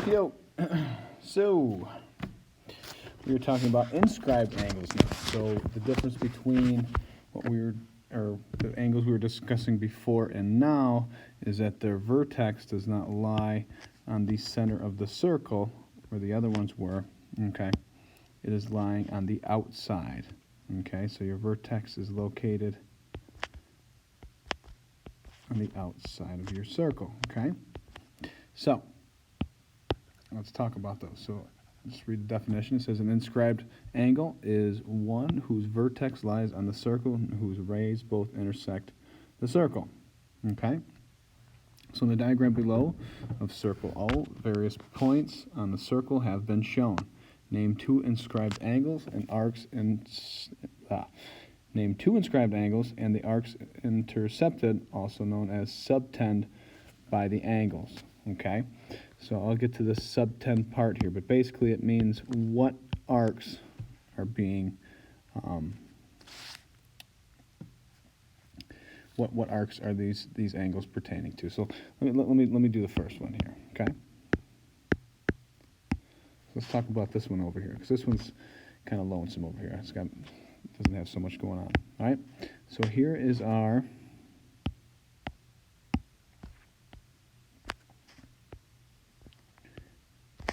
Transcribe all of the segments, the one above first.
Yo, so we were talking about inscribed angles now. So the difference between the angles we were discussing before and now is that their vertex does not lie on the center of the circle where the other ones were. Okay, it is lying on the outside. Okay, so your vertex is located on the outside of your circle. Okay, so let's talk about those. So let's read the definition. It says an inscribed angle is one whose vertex lies on the circle and whose rays both intersect the circle. Okay? So in the diagram below of circle O, various points on the circle have been shown. Name two inscribed angles and arcs Name two inscribed angles and the arcs intercepted, also known as subtend by the angles. Okay? So I'll get to the subtend part here, but basically it means what arcs are being, what arcs are these angles pertaining to? So let me do the first one here, okay? Let's talk about this one over here, because this one's kind of lonesome over here. Doesn't have so much going on. All right. So here is our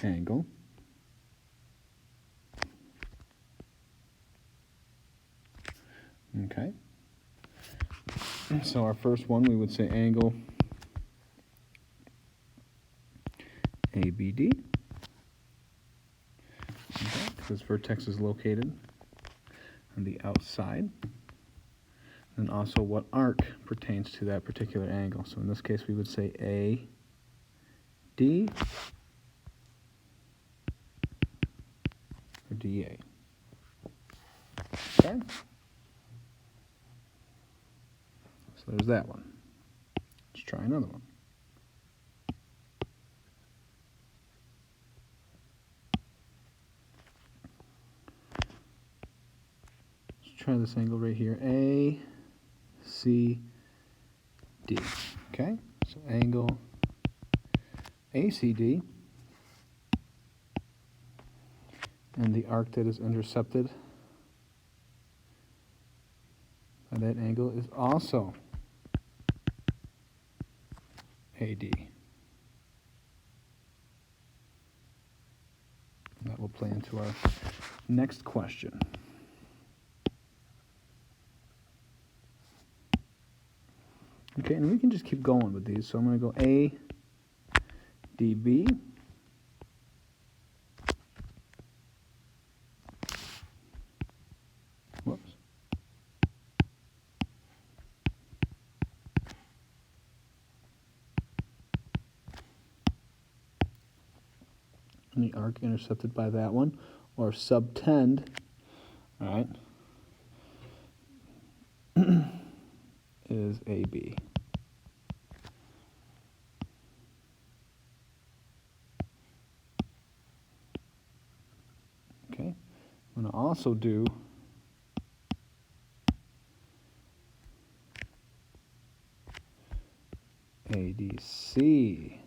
angle. Okay. So our first one, we would say angle ABD. Okay, because vertex is located on the outside. And also what arc pertains to that particular angle. So in this case, we would say AD or DA. Okay? So there's that one. Let's try another one. Let's try this angle right here. ACD. Okay? So angle ACD. And the arc that is intercepted by that angle is also AD. And that will play into our next question. Okay, and we can just keep going with these. So I'm going to go ADB. Whoops. And the arc intercepted by that one, or subtend, all right, is AB. Okay, I'm going to also do ADC.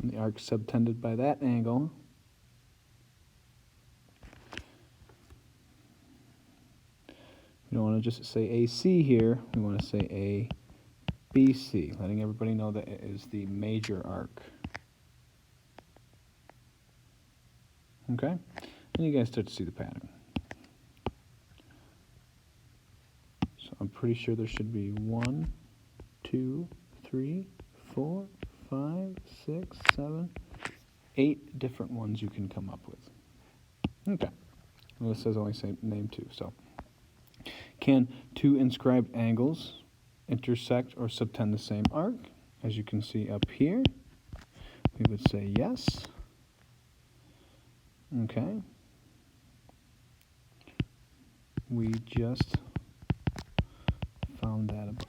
And the arc subtended by that angle we don't want to just say AC here, we want to say ABC, letting everybody know that it is the major arc. Okay? And you guys start to see the pattern. So I'm pretty sure there should be 1, 2, 3, 4, 5, 6, 7, 8 different ones you can come up with. Okay. Well, this says only say name 2. So, can two inscribed angles intersect or subtend the same arc? As you can see up here, we would say yes. Okay. We just found that above.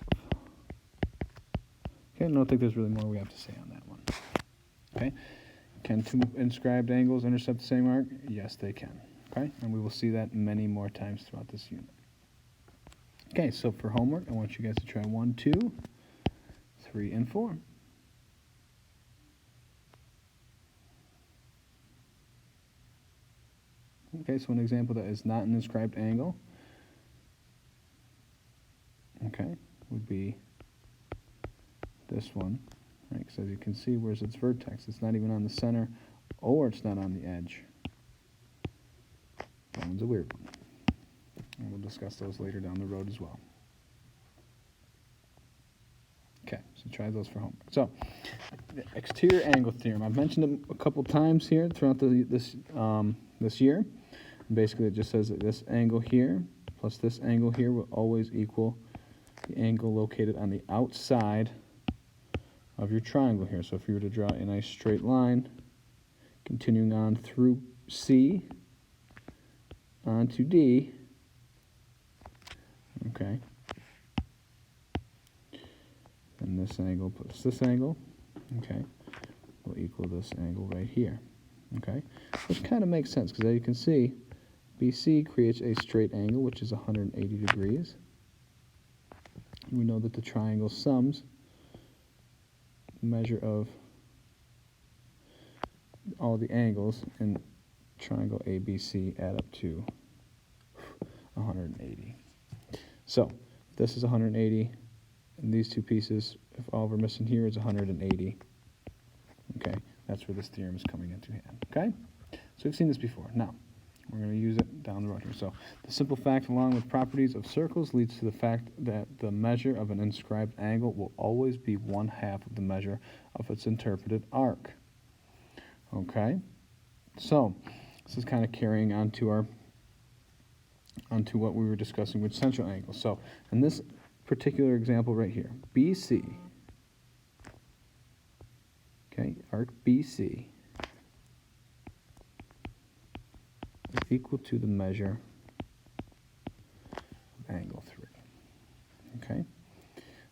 Okay, I don't think there's really more we have to say on that one. Okay, can two inscribed angles intercept the same arc? Yes, they can. Okay, and we will see that many more times throughout this unit. Okay, so for homework, I want you guys to try 1, 2, 3, and 4. Okay, so an example that is not an inscribed angle, okay, would be this one, right? Because as you can see, where's its vertex? It's not even on the center, or it's not on the edge. That one's a weird one. And we'll discuss those later down the road as well. Okay, so try those for homework. So, the exterior angle theorem. I've mentioned it a couple times here throughout this year. And basically, it just says that this angle here plus this angle here will always equal the angle located on the outside of your triangle here. So if you were to draw a nice straight line, continuing on through C onto D, okay, then this angle plus this angle, okay, will equal this angle right here, okay, which kind of makes sense because as you can see, BC creates a straight angle which is 180 degrees. We know that the triangle sums the measure of all the angles in triangle ABC add up to 180. So if this is 180, and these two pieces, if all we're missing here is 180, okay, that's where this theorem is coming into hand, okay? So we've seen this before. Now, we're going to use it down the road here. So the simple fact along with properties of circles leads to the fact that the measure of an inscribed angle will always be 1/2 of the measure of its interpreted arc. Okay? So this is kind of carrying on to onto what we were discussing with central angles. So in this particular example right here, BC, okay, arc BC is equal to the measure of angle 3. Okay?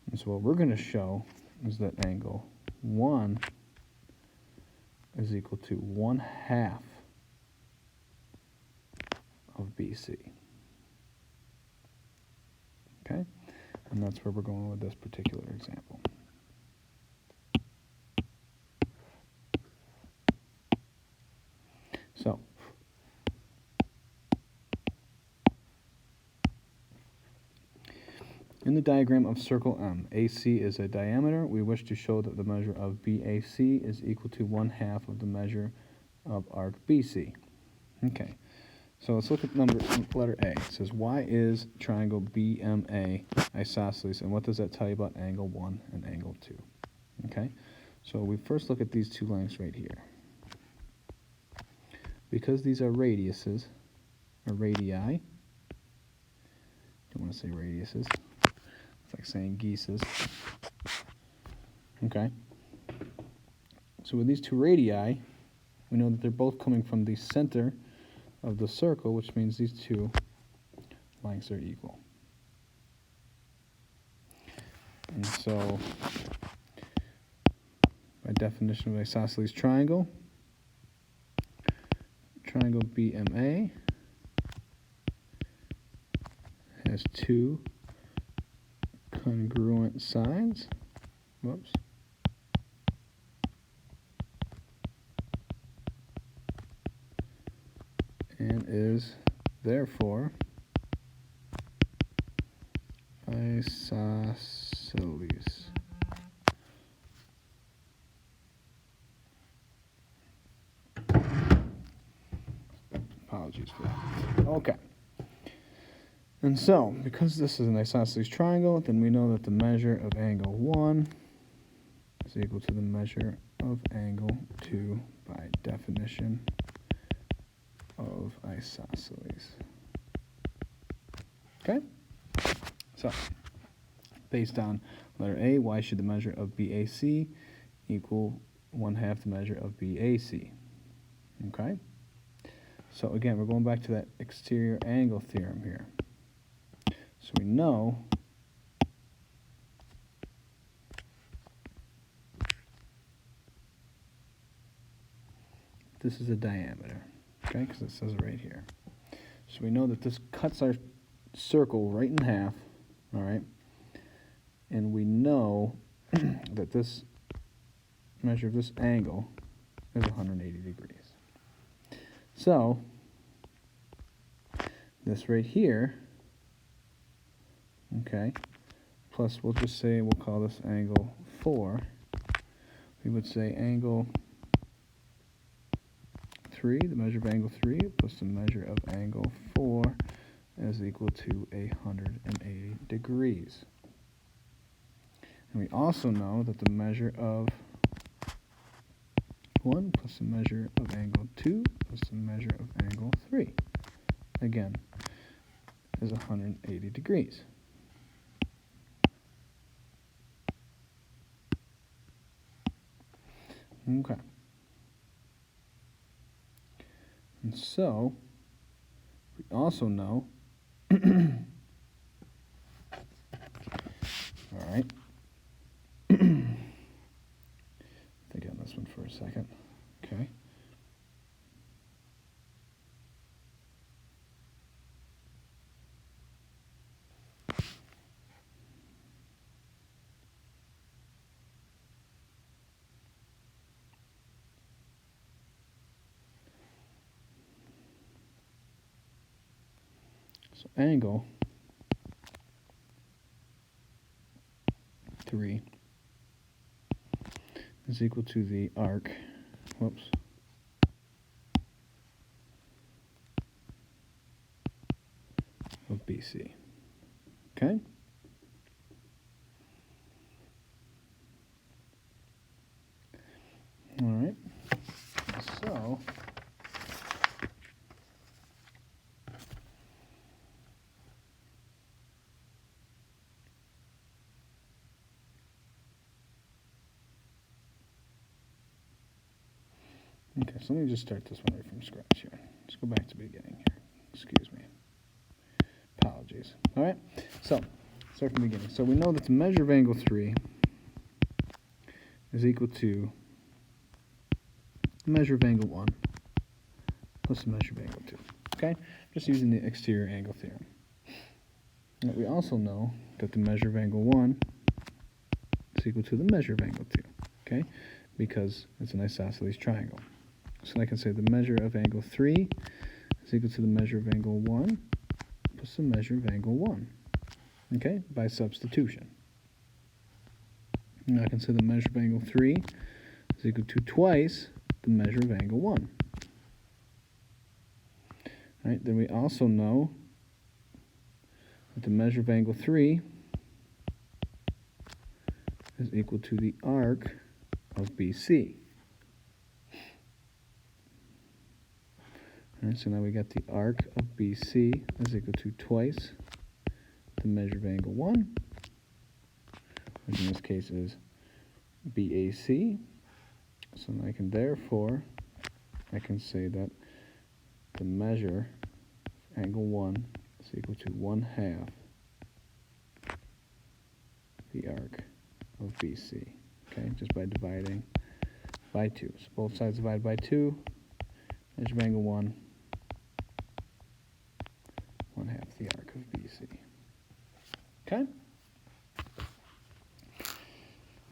And so what we're going to show is that angle 1 is equal to 1/2 of BC. Okay? And that's where we're going with this particular example. So, in the diagram of circle M, AC is a diameter. We wish to show that the measure of BAC is equal to 1/2 of the measure of arc BC. Okay, so let's look at letter A. It says, why is triangle BMA isosceles, and what does that tell you about angle 1 and angle 2? Okay, so we first look at these two lengths right here. Because these are radiuses, or radii, don't want to say radiuses, it's like saying geeses. Okay, so with these two radii, we know that they're both coming from the center of the circle, which means these two lengths are equal. And so, by definition of isosceles triangle, triangle BMA has two congruent sides. Whoops. And is therefore isosceles. Apologies for that. Okay. And so, because this is an isosceles triangle, then we know that the measure of angle 1 is equal to the measure of angle 2 by definition of isosceles. Okay? So, based on letter A, why should the measure of BAC equal 1/2 the measure of BAC? Okay? So again, we're going back to that exterior angle theorem here. So we know this is a diameter, okay, because it says it right here. So we know that this cuts our circle right in half, all right? And we know that this measure of this angle is 180 degrees. So this right here, okay, plus we'll just say, we'll call this angle 4. We would say angle 3, the measure of angle 3 plus the measure of angle 4 is equal to 180 degrees. And we also know that the measure of 1 plus the measure of angle 2 plus the measure of angle 3, again, is 180 degrees. Okay. And so, we also know, all right, think on this one for a second, okay. So angle 3 is equal to the arc, whoops, of BC, okay? All right, so okay, so let me just start this one right from scratch here. Let's go back to the beginning here. Excuse me. Apologies. All right, so start from the beginning. So we know that the measure of angle 3 is equal to the measure of angle 1 plus the measure of angle 2. Okay, just using the exterior angle theorem. And we also know that the measure of angle 1 is equal to the measure of angle 2. Okay, because it's an isosceles triangle. So I can say the measure of angle 3 is equal to the measure of angle 1 plus the measure of angle 1, okay, by substitution. And I can say the measure of angle 3 is equal to twice the measure of angle 1. All right, then we also know that the measure of angle 3 is equal to the arc of BC. All right, so now we got the arc of BC is equal to twice the measure of angle 1, which in this case is BAC. So I can therefore, I can say that the measure of angle 1 is equal to 1/2 the arc of BC, okay, just by dividing by 2. So both sides divide by 2, measure of angle 1, 1/2 the arc of BC. Okay?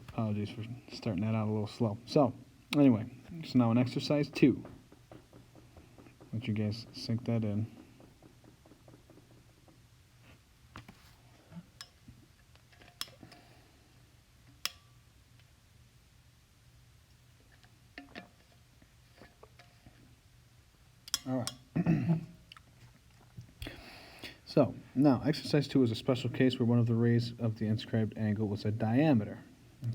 Apologies for starting that out a little slow. So, anyway, so now in exercise 2, let you guys sink that in. All right. So, now, exercise 2 is a special case where one of the rays of the inscribed angle was a diameter.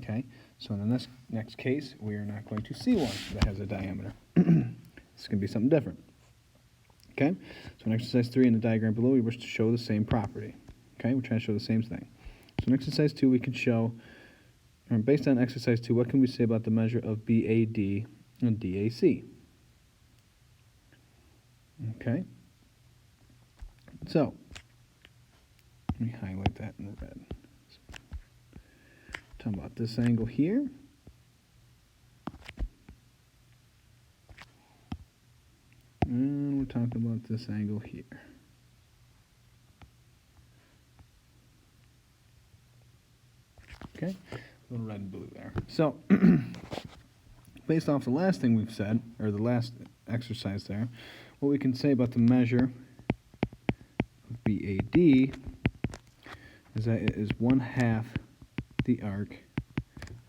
Okay? So in the next case, we are not going to see one that has a diameter. It's going to be something different. Okay? So in exercise 3 in the diagram below, we wish to show the same property. Okay? We're trying to show the same thing. So in exercise 2, we can show, based on exercise 2, what can we say about the measure of BAD and DAC? Okay? So, let me highlight that in red. Talking about this angle here. And we're talking about this angle here. Okay, a little red and blue there. So, based off the last thing we've said, or the last exercise there, what we can say about the measure of BAD is that it is 1/2 the arc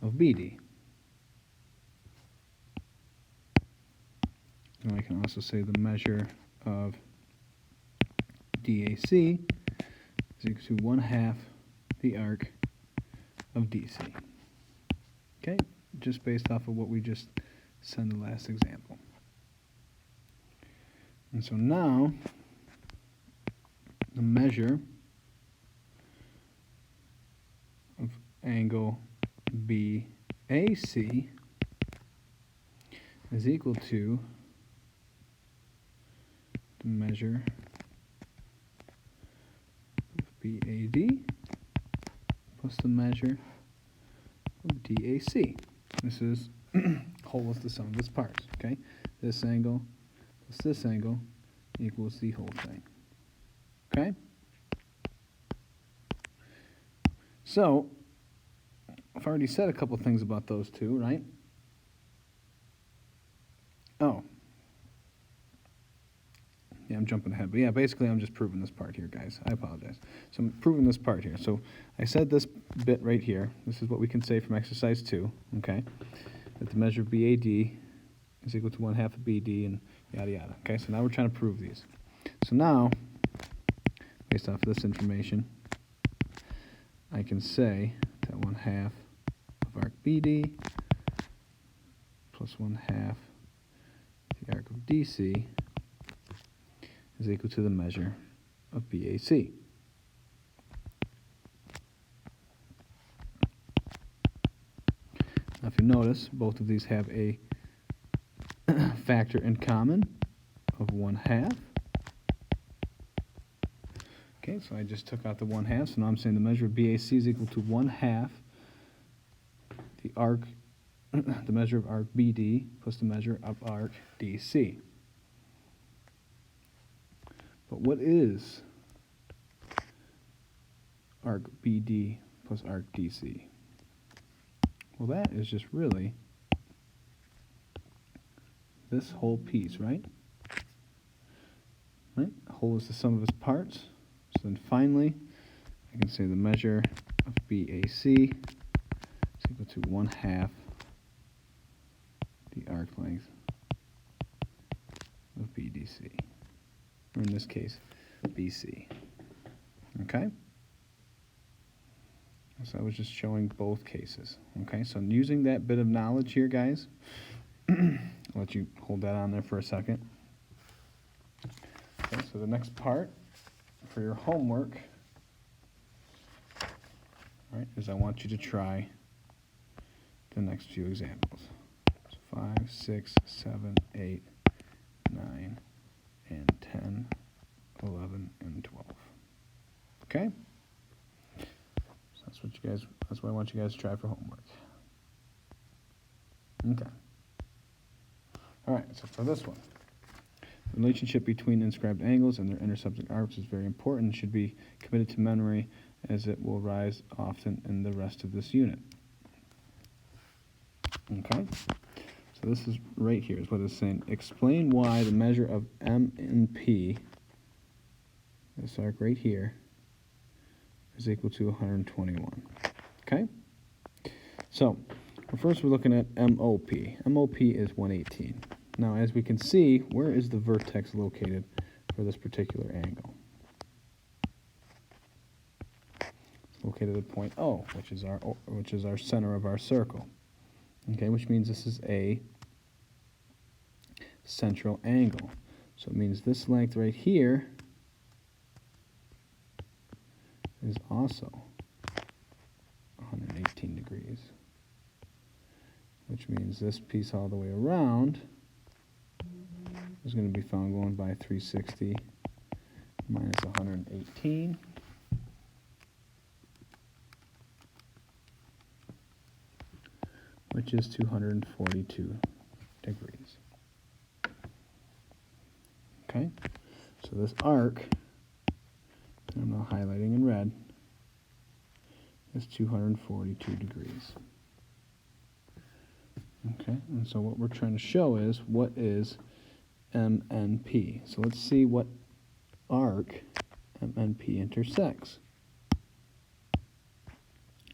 of BD. And I can also say the measure of DAC is equal to 1/2 the arc of DC. Okay, just based off of what we just said in the last example. And so now, the measure of angle BAC is equal to the measure of BAD plus the measure of DAC. This is whole is the sum of its parts, okay? This angle plus this angle equals the whole thing, okay? So, I've already said a couple things about those two, right? Oh. Yeah, I'm jumping ahead. But yeah, basically I'm just proving this part here, guys. I apologize. So I'm proving this part here. So I said this bit right here. This is what we can say from exercise 2, okay? That the measure of BAD is equal to 1/2 of BD and yada yada. Okay, so now we're trying to prove these. So now, based off of this information, I can say that 1/2 of arc BD plus 1/2 the arc of DC is equal to the measure of BAC. Now if you notice, both of these have a factor in common of 1/2. Okay, so I just took out the 1/2, so now I'm saying the measure of BAC is equal to 1/2 the arc, the measure of arc BD plus the measure of arc DC. But what is arc BD plus arc DC? Well, that is just really this whole piece, right? Right? Whole is the sum of its parts. So then finally, I can say the measure of BAC is equal to 1/2 the arc length of BDC. Or in this case, BC. Okay? So I was just showing both cases. Okay, so using that bit of knowledge here, guys, I'll let you hold that on there for a second. Okay, so the next part for your homework, all right, is I want you to try the next few examples. So 5, 6, 7, 8, 9, and 10, 11, and 12. Okay? So that's what I want you guys to try for homework. Okay. All right, so for this one, the relationship between inscribed angles and their intersubject arcs is very important and should be committed to memory as it will rise often in the rest of this unit. Okay? So this is right here is what it's saying. Explain why the measure of M and P, this arc right here, is equal to 121. Okay? So, first we're looking at MOP. MOP is 118. Now, as we can see, where is the vertex located for this particular angle? It's located at point O, which is our center of our circle. Okay, which means this is a central angle. So it means this length right here is also 118 degrees, which means this piece all the way around is going to be found going by 360 minus 118, which is 242 degrees. Okay, so this arc, I'm now highlighting in red, is 242 degrees. Okay, and so what we're trying to show is what is MNP. So let's see what arc MNP intersects.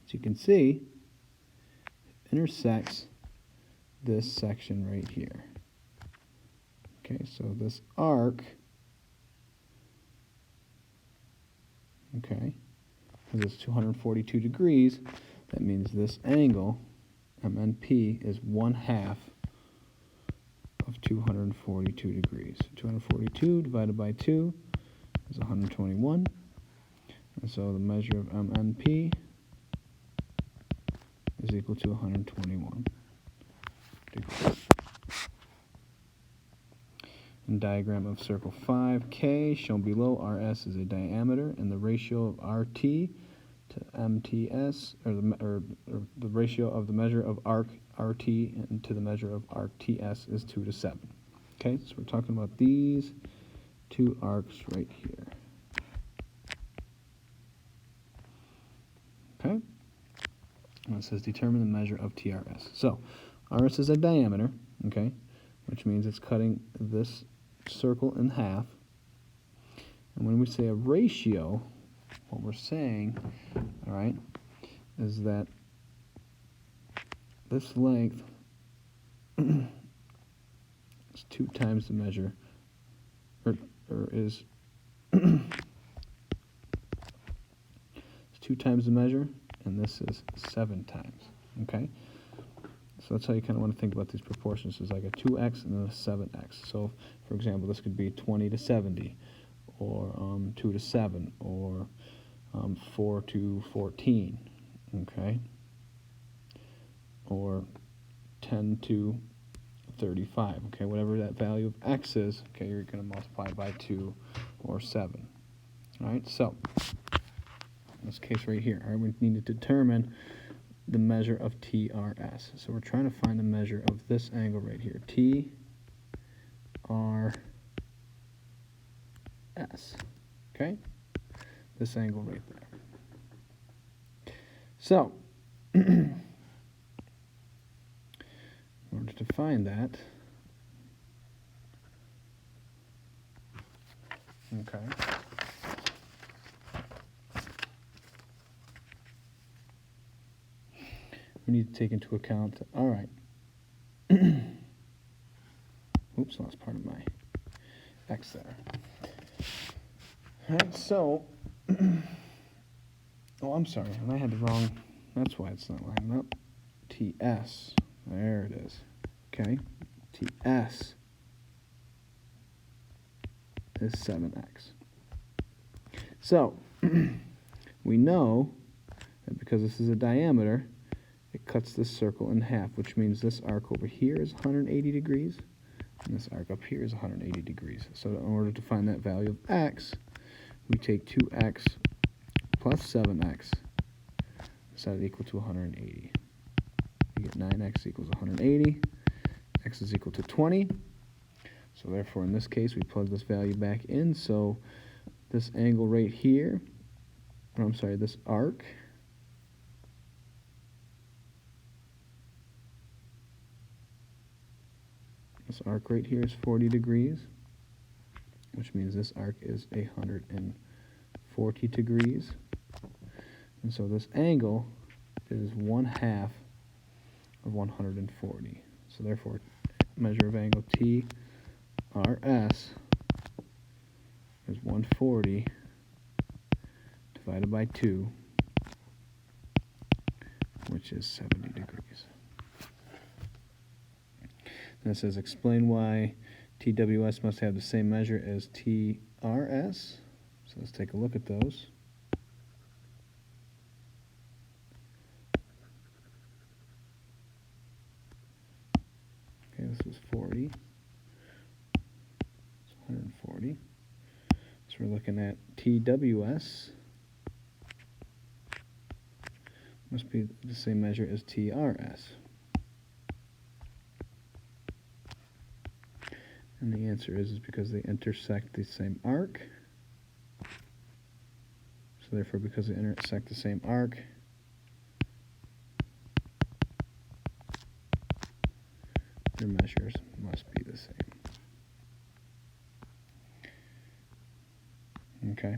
As you can see, it intersects this section right here. Okay, so this arc, okay, because it's 242 degrees, that means this angle, MNP, is 1/2 of 242 degrees. 242 divided by 2 is 121. And so the measure of MNP is equal to 121 degrees. In diagram of circle 5K, shown below, RS is a diameter, and the ratio of RT to MTS, or the ratio of the measure of arc RT and to the measure of arc TS is 2 to 7. Okay, so we're talking about these two arcs right here. Okay, and it says determine the measure of TRS. So RS is a diameter, okay, which means it's cutting this circle in half. And when we say a ratio, what we're saying, all right, is that this length is 2 times the measure, or is it's 2 times the measure, and this is 7 times, okay? So that's how you kind of want to think about these proportions. It's like a 2x and then a 7x. So, for example, this could be 20 to 70, or 2 to 7, or 4 to 14, okay? Or 10 to 35, okay? Whatever that value of x is, okay, you're going to multiply by 2 or 7. All right, so in this case right here, all right, we need to determine the measure of TRS. So we're trying to find the measure of this angle right here, TRS, okay? This angle right there. So, in order to find that, okay, we need to take into account, all right, oops, lost part of my X there. All right, so, oh, I'm sorry, and I had the wrong, that's why it's not lining up. TS, there it is, okay, TS is 7x. So, we know that because this is a diameter, it cuts this circle in half, which means this arc over here is 180 degrees, and this arc up here is 180 degrees. So in order to find that value of x, we take 2x plus 7x, set it equal to 180. We get 9x equals 180, x is equal to 20. So therefore, in this case, we plug this value back in. So this angle right here, or I'm sorry, this arc, this arc right here is 40 degrees, which means this arc is 140 degrees. And so this angle is 1/2 of 140. So therefore, measure of angle TRS is 140 divided by 2, which is 70 degrees. And it says explain why TWS must have the same measure as TRS. So let's take a look at those. Okay, this was 40. It's 140. So we're looking at TWS. Must be the same measure as TRS. And the answer is because they intersect the same arc. So therefore, because they intersect the same arc, your measures must be the same. Okay.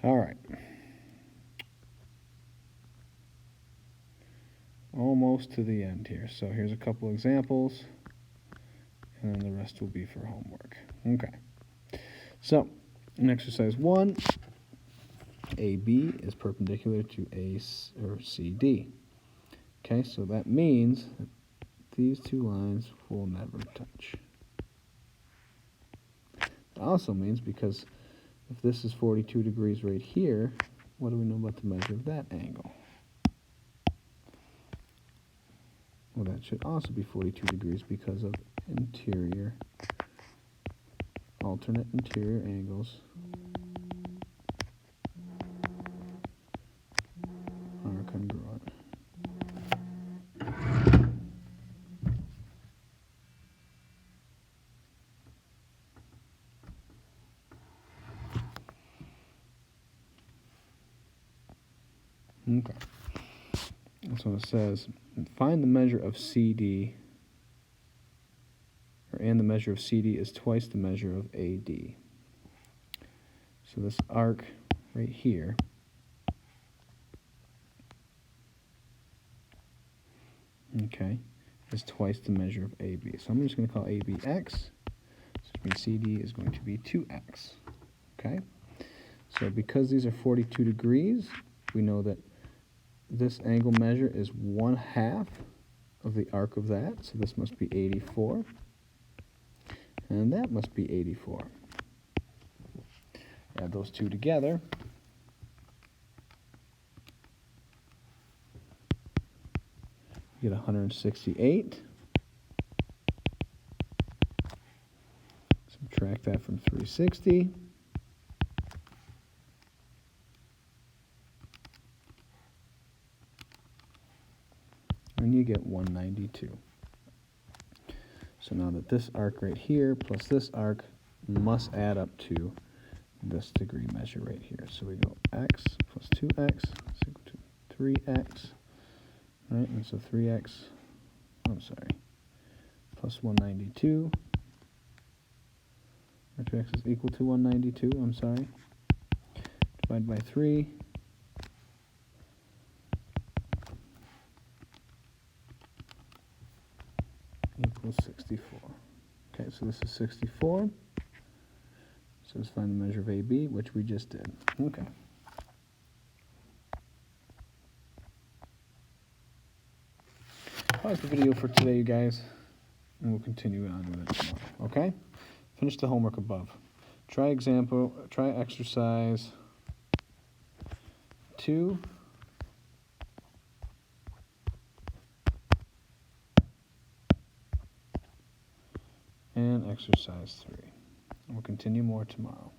All right. Almost to the end here. So here's a couple examples, and then the rest will be for homework. Okay. So in exercise 1, AB is perpendicular to CD. Okay, so that means that these two lines will never touch. It also means, because if this is 42 degrees right here, what do we know about the measure of that angle? Well, that should also be 42 degrees because of alternate interior angles are congruent. Okay. That's what it says. Find the measure of CD, and the measure of CD is twice the measure of AD. So this arc right here is twice the measure of AB. So I'm just going to call AB X. So which means CD is going to be 2X. Okay? So because these are 42 degrees, we know that this angle measure is 1/2 of the arc of that. So this must be 84. And that must be 84. Add those two together. You get 168. Subtract that from 360. And you get 192. So now that this arc right here plus this arc must add up to this degree measure right here. So we go x plus 2x is equal to 3x. Right, and so 3x, plus 192. Or 2x is equal to 192, Divide by 3. Equals 64. Okay, so this is 64. So let's find the measure of AB, which we just did. Okay. Pause the video for today, you guys, and we'll continue on with it tomorrow. Okay? Finish the homework above. Try exercise 2. And exercise 3. We'll continue more tomorrow.